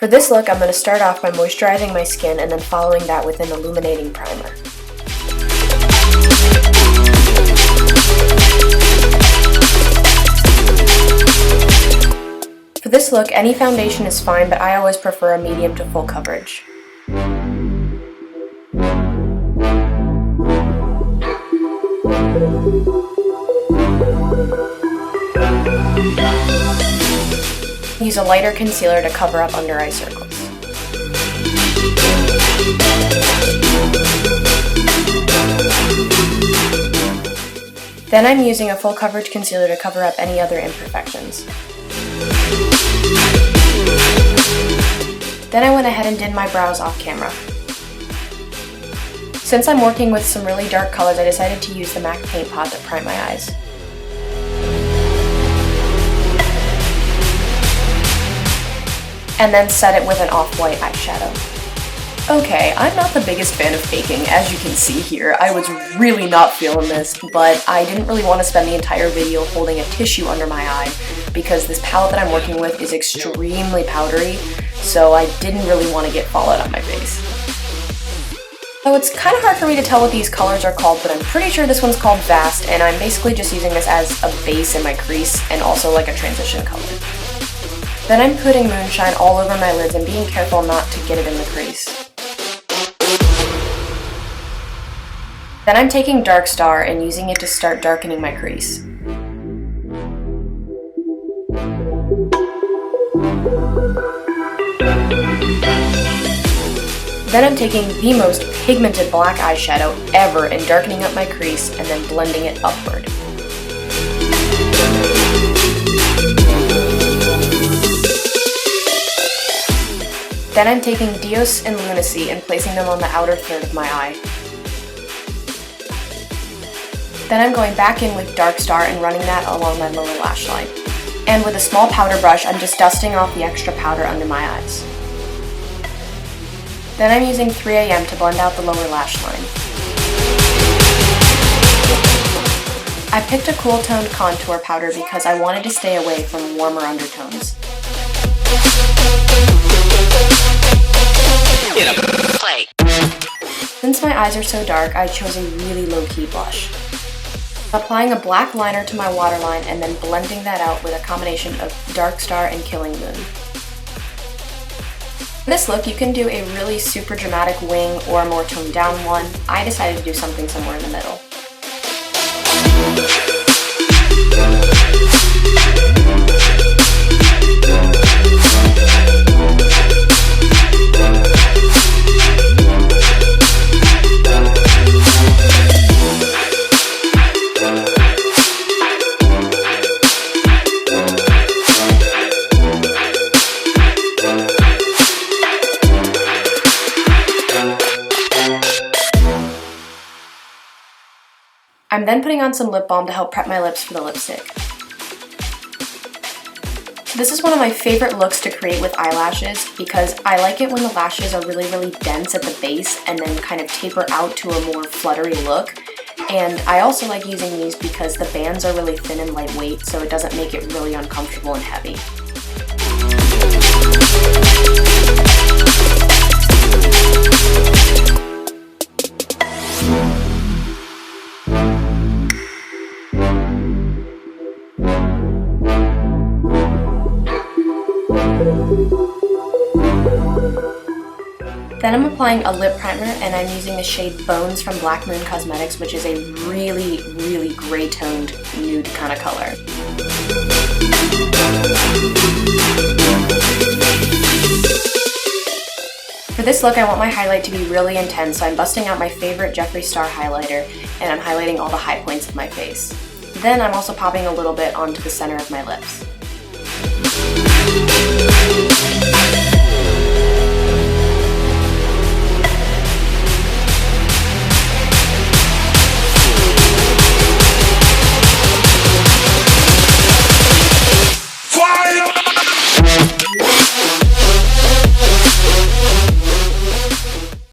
For this look, I'm going to start off by moisturizing my skin and then following that with an illuminating primer. For this look, any foundation is fine, but I always prefer a medium to full coverage. Use a lighter concealer to cover up under eye circles. Then I'm using a full coverage concealer to cover up any other imperfections. Then I went ahead and did my brows off camera. Since I'm working with some really dark colors, I decided to use the MAC Paint Pot to prime my eyes. And then set it with an off-white eyeshadow. Okay, I'm not the biggest fan of baking, as you can see here. I was really not feeling this, but I didn't really want to spend the entire video holding a tissue under my eye because this palette that I'm working with is extremely powdery, so I didn't really want to get fallout on my face. So it's kind of hard for me to tell what these colors are called, but I'm pretty sure this one's called Vast, and I'm basically just using this as a base in my crease and also like a transition color. Then I'm putting moonshine all over my lids and being careful not to get it in the crease. Then I'm taking Dark Star and using it to start darkening my crease. Then I'm taking the most pigmented black eyeshadow ever and darkening up my crease and then blending it upward. Then I'm taking Dios and Lunacy and placing them on the outer third of my eye. Then I'm going back in with Dark Star and running that along my lower lash line. And with a small powder brush, I'm just dusting off the extra powder under my eyes. Then I'm using 3 AM to blend out the lower lash line. I picked a cool toned contour powder because I wanted to stay away from warmer undertones. Play. Since my eyes are so dark, I chose a really low-key blush. Applying a black liner to my waterline and then blending that out with a combination of Dark Star and Killing Moon. For this look, you can do a really super dramatic wing or a more toned down one. I decided to do something somewhere in the middle. I'm then putting on some lip balm to help prep my lips for the lipstick. This is one of my favorite looks to create with eyelashes because I like it when the lashes are really, really dense at the base and then kind of taper out to a more fluttery look. And I also like using these because the bands are really thin and lightweight, so it doesn't make it really uncomfortable and heavy. Then I'm applying a lip primer and I'm using the shade Bones from Black Moon Cosmetics, which is a really, really gray toned nude kind of color. For this look, I want my highlight to be really intense, so I'm busting out my favorite Jeffree Star highlighter and I'm highlighting all the high points of my face. Then I'm also popping a little bit onto the center of my lips.